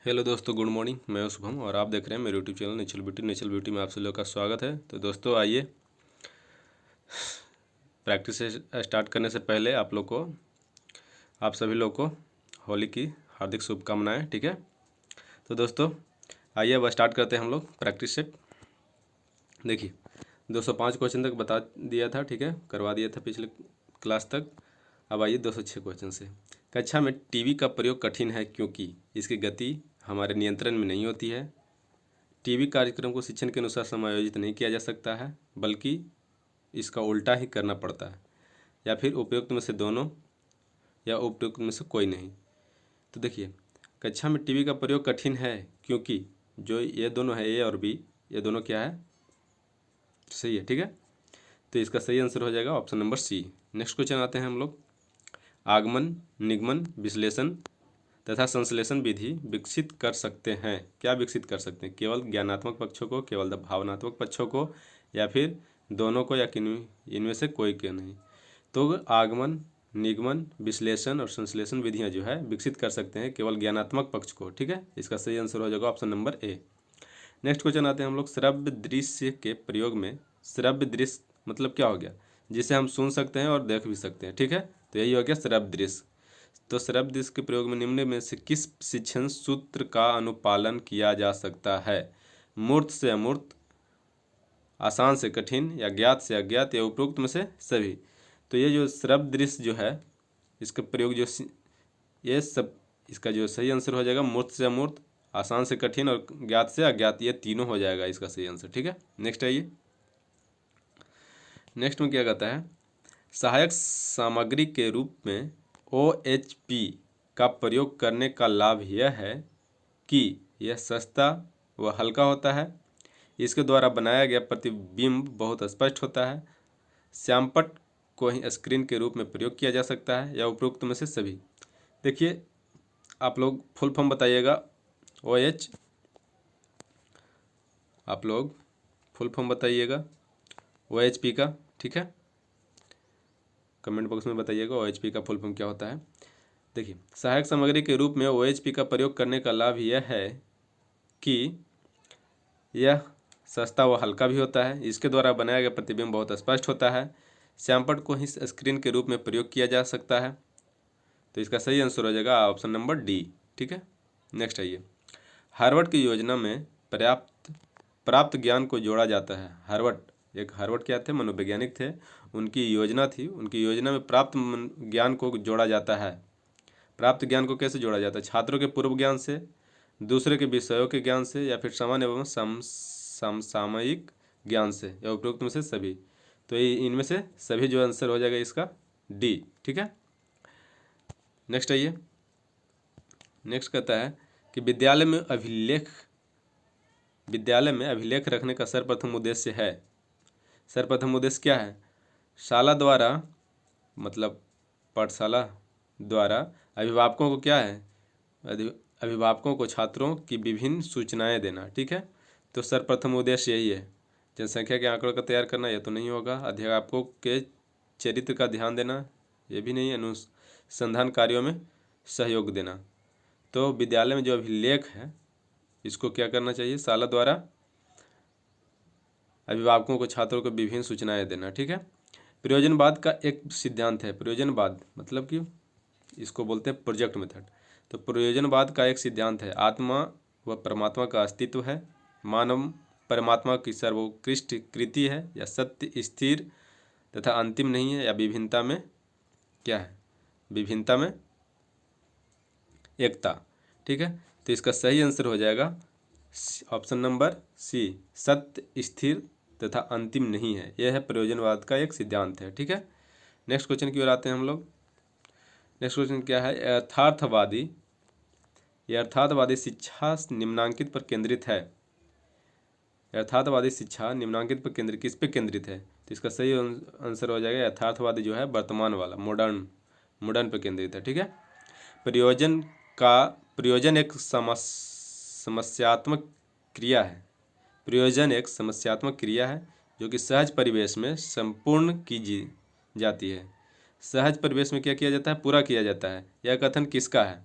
Hello दोस्तों, good morning. मैं हूं शुभम और आप देख रहे हैं मेरे यूट्यूब चैनल नेचुरल ब्यूटी में आप सभी लोग का स्वागत है। तो दोस्तों आइए, प्रैक्टिस से स्टार्ट करने से पहले आप सभी लोग को होली की हार्दिक शुभकामनाएं। ठीक है, तो दोस्तों आइए अब स्टार्ट करते हैं हम लोग प्रैक्टिस से। देखिए 205 क्वेश्चन तक बता दिया था, ठीक है, करवा दिया था पिछले क्लास तक। अब आइए 206 क्वेश्चन से। कक्षा में टीवी का प्रयोग कठिन है क्योंकि इसकी गति हमारे नियंत्रण में नहीं होती है। टीवी कार्यक्रम को शिक्षण के अनुसार समायोजित नहीं किया जा सकता है, बल्कि इसका उल्टा ही करना पड़ता है। या फिर उपयुक्त में से दोनों, या उपयुक्त में से कोई नहीं। तो देखिए, कक्षा में टीवी का प्रयोग कठिन है क्योंकि जो ये दोनों है, ए और बी, ये दोनों क्या है, सही है। ठीक है, तो इसका सही आंसर हो जाएगा option number C. Next question आते हैं हम लोग। आगमन, निगमन, विश्लेषण तथा संश्लेषण विधि विकसित कर सकते हैं। क्या विकसित कर सकते हैं? केवल ज्ञानात्मक पक्षों को, केवल भावनात्मक पक्षों को, या फिर दोनों को, या इनमें से कोई क्यों नहीं? तो आगमन, निगमन, विश्लेषण और संश्लेषण विधियां जो है विकसित कर सकते हैं केवल ज्ञानात्मक पक्ष को। ठीक है, इसका सही आंसर हो जाएगा option number A. Next question आते हैं हम लोग। श्रव्य दृश्य के प्रयोग में, श्रव्य दृश्य मतलब क्या हो गया? जिसे हम सुन सकते हैं और देख भी सकते हैं। ठीक है, तो यही हो गया श्रव्य दृश्य। तो श्रव्य दृश्य के प्रयोग में निम्न में से किस शिक्षण सूत्र का अनुपालन किया जा सकता है? मूर्त से अमूर्त, आसान से कठिन, या ज्ञात से अज्ञात, या उपरोक्त में से सभी। तो ये जो श्रव्य दृश्य जो है, इसका प्रयोग ये सब, इसका जो सही आंसर हो जाएगा मूर्त से अमूर्त, आसान से कठिन और ज्ञात से अज्ञात, ये तीनों हो जाएगा इसका सही आंसर। ठीक है, नेक्स्ट आइए। नेक्स्ट में क्या कहता है? सहायक सामग्री के रूप में OHP का प्रयोग करने का लाभ यह है कि यह सस्ता व हल्का होता है। इसके द्वारा बनाया गया प्रतिबिंब बहुत स्पष्ट होता है। श्यामपट्ट को ही स्क्रीन के रूप में प्रयोग किया जा सकता है, या उपरोक्त में से सभी। देखिए, आप लोग फुल फॉर्म बताइएगा। OH, आप लोग फुल फॉर्म बताइएगा OHP का। ठीक है, कमेंट बॉक्स में बताइएगा OHP का फुल फॉर्म क्या होता है। देखिए, सहायक सामग्री के रूप में OHP का प्रयोग करने का लाभ यह है कि यह सस्ता व हल्का भी होता है। इसके द्वारा बनाया गया प्रतिबिंब बहुत स्पष्ट होता है। श्यामपट्ट को ही स्क्रीन के रूप में प्रयोग किया जा सकता है। तो इसका सही आंसर हो जाएगा ऑप्शन नंबर डी। ठीक है, नेक्स्ट आइए। हार्वर्ड की योजना में प्राप्त ज्ञान को जोड़ा जाता है। हार्वर्ड क्या थे? मनोवैज्ञानिक थे। उनकी योजना थी, उनकी योजना में प्राप्त ज्ञान को जोड़ा जाता है। प्राप्त ज्ञान को कैसे जोड़ा जाता है? छात्रों के पूर्व ज्ञान से, दूसरे के विषयों के ज्ञान से, या फिर सामान्य एवं समसामयिक ज्ञान से, या उपरोक्त में से सभी। तो इनमें से सभी जो आंसर हो जाएगा इसका डी। ठीक है, नेक्स्ट आइए। नेक्स्ट कहता है कि विद्यालय में अभिलेख रखने का सर्वप्रथम उद्देश्य है। सर्वप्रथम उद्देश्य क्या है? शाला द्वारा, मतलब पाठशाला द्वारा अभिभावकों को क्या है? अभिभावकों को छात्रों की विभिन्न सूचनाएं देना। ठीक है, तो सर्वप्रथम उद्देश्य यही है। जनसंख्या के आंकड़ों का तैयार करना, यह तो नहीं होगा। अध्यापकों के चरित्र का ध्यान देना, यह भी नहीं। अनुसंधान कार्यों में सहयोग देना। तो विद्यालय में जो अभिलेख है, इसको क्या करना चाहिए? शाला द्वारा अभिभावकों को, छात्रों को विभिन्न सूचनाएं देना। ठीक है, प्रयोजनवाद का एक सिद्धांत है। प्रयोजनवाद मतलब कि इसको बोलते हैं प्रोजेक्ट मेथड। तो प्रयोजनवाद का एक सिद्धांत है, आत्मा व परमात्मा का अस्तित्व है, मानव परमात्मा की सर्वोत्कृष्ट कृति है, या सत्य स्थिर तथा अंतिम नहीं है, या विभिन्नता में क्या है? विभिन्नता में एकता। ठीक है, तो इसका सही आंसर हो जाएगा ऑप्शन नंबर सी, सत्य स्थिर तथा अंतिम नहीं है। यह है प्रयोजनवाद का एक सिद्धांत है। ठीक है, नेक्स्ट क्वेश्चन की ओर आते हैं हम लोग। नेक्स्ट क्वेश्चन क्या है? यथार्थवादी शिक्षा निम्नांकित पर केंद्रित है। यथार्थवादी शिक्षा निम्नांकित पर किस पे केंद्रित है? तो इसका सही आंसर हो जाएगा यथार्थवादी जो है वर्तमान वाला, मॉडर्न पर केंद्रित है। ठीक है, प्रयोजन एक समस्यात्मक क्रिया है। प्रयोजन एक समस्यात्मक क्रिया है जो कि सहज परिवेश में संपूर्ण की जाती है। सहज परिवेश में क्या किया जाता है? पूरा किया जाता है। यह कथन किसका है?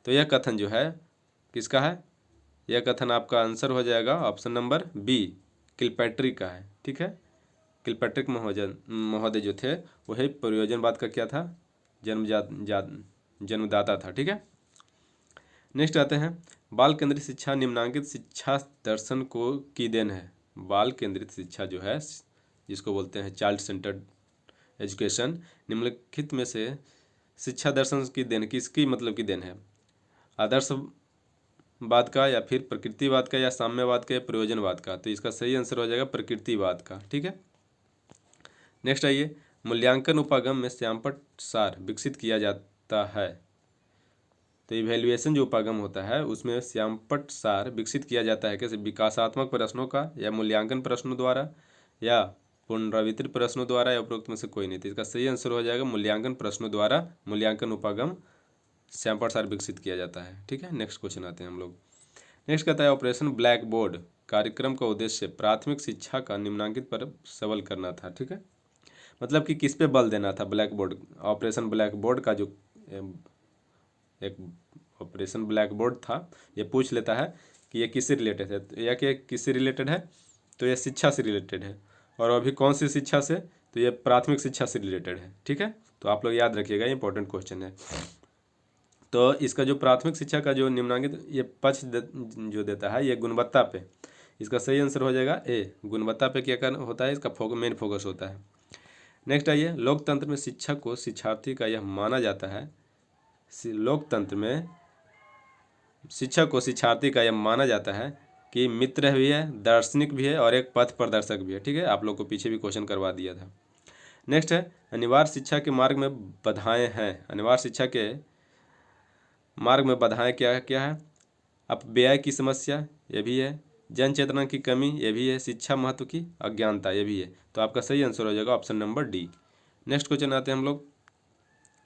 तो यह कथन जो है किसका है? यह कथन आपका आंसर हो जाएगा ऑप्शन नंबर बी, किलपैट्रिक का है। ठीक है, किलपैट्रिक महोदय जो थे वही प्रयोजनवाद का क्या था, जन्मदाता था। ठीक है, नेक्स्ट आते हैं, बाल केंद्रित शिक्षा निम्नांकित शिक्षा दर्शन को की देन है। बाल केंद्रित शिक्षा जो है, जिसको बोलते हैं चाइल्ड सेंटर्ड एजुकेशन, निम्नलिखित में से शिक्षा दर्शन की देन किसकी मतलब की देन है? आदर्शवाद का, या फिर प्रकृतिवाद का, या साम्यवाद का, या प्रयोजनवाद का? तो इसका सही आंसर हो जाएगा प्रकृतिवाद का। ठीक है, नेक्स्ट आइए, मूल्यांकन उपागम में श्यामपट्ट सार विकसित किया जाता है। तो इवेल्युएशन जो उपागम होता है उसमें श्यामपट्ट सार विकसित किया जाता है कैसे? विकासात्मक प्रश्नों का, या मूल्यांकन प्रश्नों द्वारा, या पुनरावृत्ति प्रश्नों द्वारा, या उपरोक्त में से कोई नहीं। तो इसका सही आंसर हो जाएगा मूल्यांकन प्रश्नों द्वारा मूल्यांकन उपागम श्यामपट्ट सार विकसित किया जाता है। ठीक है, नेक्स्ट क्वेश्चन आते हैं हम लोग। नेक्स्ट कहता है, ऑपरेशन ब्लैक बोर्ड कार्यक्रम का उद्देश्य प्राथमिक शिक्षा का निम्नांकित पर सबल करना था। ठीक है, मतलब कि किस पे बल देना था? Black board, operation black board का जो एक ऑपरेशन ब्लैक बोर्ड था, ये पूछ लेता है कि ये किससे रिलेटेड है, तो यह कि किससे रिलेटेड है? तो ये शिक्षा से रिलेटेड है। और अभी कौन सी शिक्षा से? तो ये प्राथमिक शिक्षा से रिलेटेड है। ठीक है, तो आप लोग याद रखिएगा, इंपॉर्टेंट क्वेश्चन है। तो इसका जो प्राथमिक शिक्षा का जो निम्नांकित ये पक्ष जो देता है, ये गुणवत्ता पे, इसका सही आंसर हो जाएगा ए, गुणवत्ता पे क्या करना होता है, इसका मेन फोकस होता है। नेक्स्ट आइए, लोकतंत्र में शिक्षक को शिक्षार्थी का यह माना जाता है, लोकतंत्र में शिक्षक को शिक्षार्थी का यह माना जाता है कि मित्र भी है, दार्शनिक भी है, और एक पथ प्रदर्शक भी है। ठीक है, आप लोग को पीछे भी क्वेश्चन करवा दिया था। नेक्स्ट है, अनिवार्य शिक्षा के मार्ग में बाधाएं हैं। अनिवार्य शिक्षा के मार्ग में बाधाएं क्या क्या है? अपव्यय की समस्या, ये भी है। जन चेतना की कमी, ये भी है। शिक्षा महत्व की अज्ञानता, ये भी है। तो आपका सही आंसर हो जाएगा option number D. Next question आते हैं हम लोग,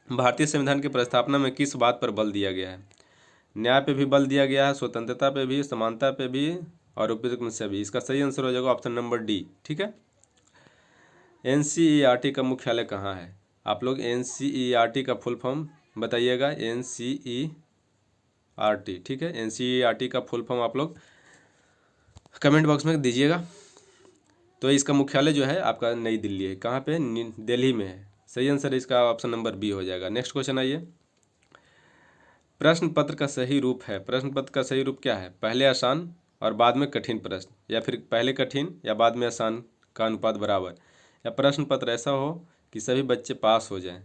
भारतीय संविधान की प्रस्तावना में किस बात पर बल दिया गया है? न्याय पे भी बल दिया गया है, स्वतंत्रता पे भी, समानता पे भी, और उपयुक्त से भी। इसका सही आंसर हो जाएगा ऑप्शन नंबर डी। ठीक है, एनसीईआरटी का मुख्यालय कहाँ है? आप लोग एनसीईआरटी का फुल फॉर्म बताइएगा, एनसीईआरटी। ठीक है, एनसीईआरटी का फुल फॉर्म आप लोग कमेंट बॉक्स में दीजिएगा। तो इसका मुख्यालय जो है आपका नई दिल्ली है। कहाँ पे? दिल्ली में है। सही आंसर इसका ऑप्शन नंबर बी हो जाएगा। नेक्स्ट क्वेश्चन आइए, प्रश्न पत्र का सही रूप है। प्रश्न पत्र का सही रूप क्या है? पहले आसान और बाद में कठिन प्रश्न, या फिर पहले कठिन या बाद में आसान का अनुपात बराबर, या प्रश्न पत्र ऐसा हो कि सभी बच्चे पास हो जाएं,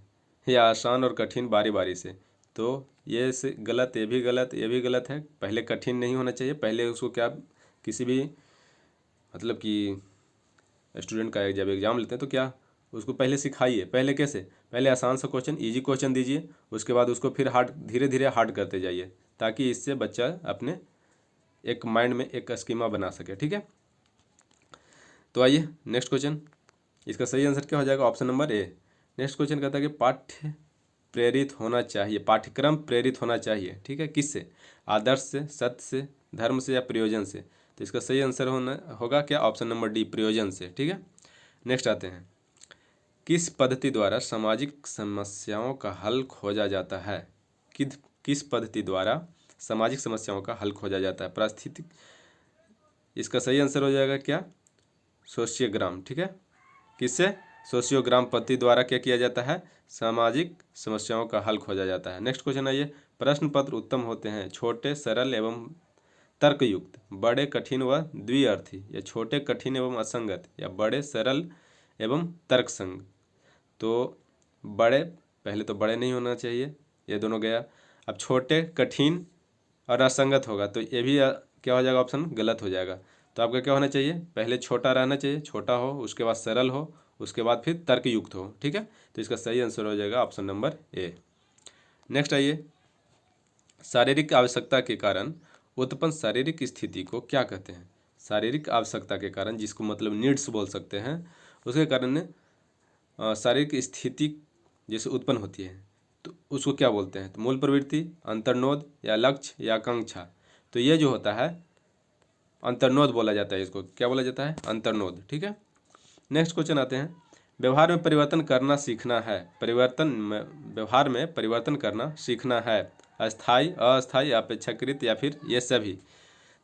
या आसान और कठिन बारी बारी से। तो ये से गलत, ये भी गलत, ये भी गलत है। पहले कठिन नहीं होना चाहिए, पहले उसको क्या, किसी भी मतलब कि स्टूडेंट का जब एग्ज़ाम लेते हैं तो क्या उसको पहले सिखाइए। पहले कैसे? पहले आसान सा क्वेश्चन, इजी क्वेश्चन दीजिए, उसके बाद उसको फिर हार्ड, धीरे धीरे हार्ड करते जाइए, ताकि इससे बच्चा अपने एक माइंड में एक स्कीमा बना सके। ठीक है, तो आइए नेक्स्ट क्वेश्चन, इसका सही आंसर क्या हो जाएगा? Option number A. Next question कहता है कि पाठ्य प्रेरित होना चाहिए, पाठ्यक्रम प्रेरित होना चाहिए। ठीक है, किससे? आदर्श से, सत्य से, धर्म से, या प्रयोजन से? तो इसका सही आंसर होगा क्या? ऑप्शन नंबर डी, प्रयोजन से। ठीक है, नेक्स्ट आते हैं, किस पद्धति द्वारा सामाजिक समस्याओं का हल खोजा जाता है? किस पद्धति द्वारा सामाजिक समस्याओं का हल खोजा जाता है? पारिस्थितिक, इसका सही आंसर हो जाएगा क्या? सोशियोग्राम। ठीक है, किससे? सोशियोग्राम पद्धति द्वारा क्या किया जाता है? सामाजिक समस्याओं का हल खोजा जाता है। नेक्स्ट क्वेश्चन आइए, प्रश्न पत्र उत्तम होते हैं छोटे, सरल एवं तर्कयुक्त, बड़े, कठिन व द्विअर्थी, या छोटे, कठिन एवं असंगत, या बड़े, सरल एवं तर्कसंग? तो बड़े, पहले तो बड़े नहीं होना चाहिए, ये दोनों गया। अब छोटे, कठिन और असंगत होगा, तो ये भी क्या हो जाएगा? ऑप्शन गलत हो जाएगा। तो आपका क्या होना चाहिए? पहले छोटा रहना चाहिए, छोटा हो, उसके बाद सरल हो, उसके बाद फिर तर्कयुक्त हो। ठीक है, तो इसका सही आंसर हो जाएगा ऑप्शन नंबर ए। नेक्स्ट आइए, शारीरिक आवश्यकता के कारण उत्पन्न शारीरिक स्थिति को क्या कहते हैं? शारीरिक आवश्यकता के कारण, जिसको मतलब नीड्स बोल सकते हैं, उसके कारण शारीरिक स्थिति जैसे उत्पन्न होती है, तो उसको क्या बोलते हैं? तो मूल प्रवृत्ति, अंतर्नोद, या लक्ष्य, या आकांक्षा? तो ये जो होता है अंतर्नोद बोला जाता है, इसको क्या बोला जाता है? अंतर्नोद। ठीक है, नेक्स्ट क्वेश्चन आते हैं, व्यवहार में परिवर्तन करना सीखना है। व्यवहार में परिवर्तन करना सीखना है, अस्थाई, अस्थाई, अपेक्षाकृत या फिर ये सभी।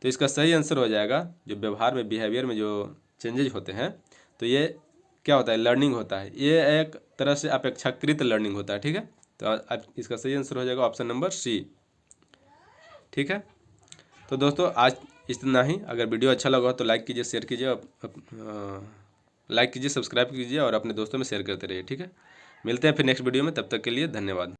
तो इसका सही आंसर हो जाएगा जो व्यवहार में, बिहेवियर में जो चेंजेज होते हैं, तो ये क्या होता है, लर्निंग होता है। ये एक तरह से अपेक्षाकृत लर्निंग होता है, ठीक है। तो इसका सही आंसर हो जाएगा ऑप्शन नंबर सी, ठीक है। तो दोस्तों आज इतना ही। अगर वीडियो अच्छा लगा हो तो लाइक कीजिए, शेयर कीजिए, लाइक कीजिए, सब्सक्राइब कीजिए और अपने दोस्तों में शेयर करते रहिए, ठीक है। मिलते हैं फिर नेक्स्ट वीडियो में, तब तक के लिए धन्यवाद।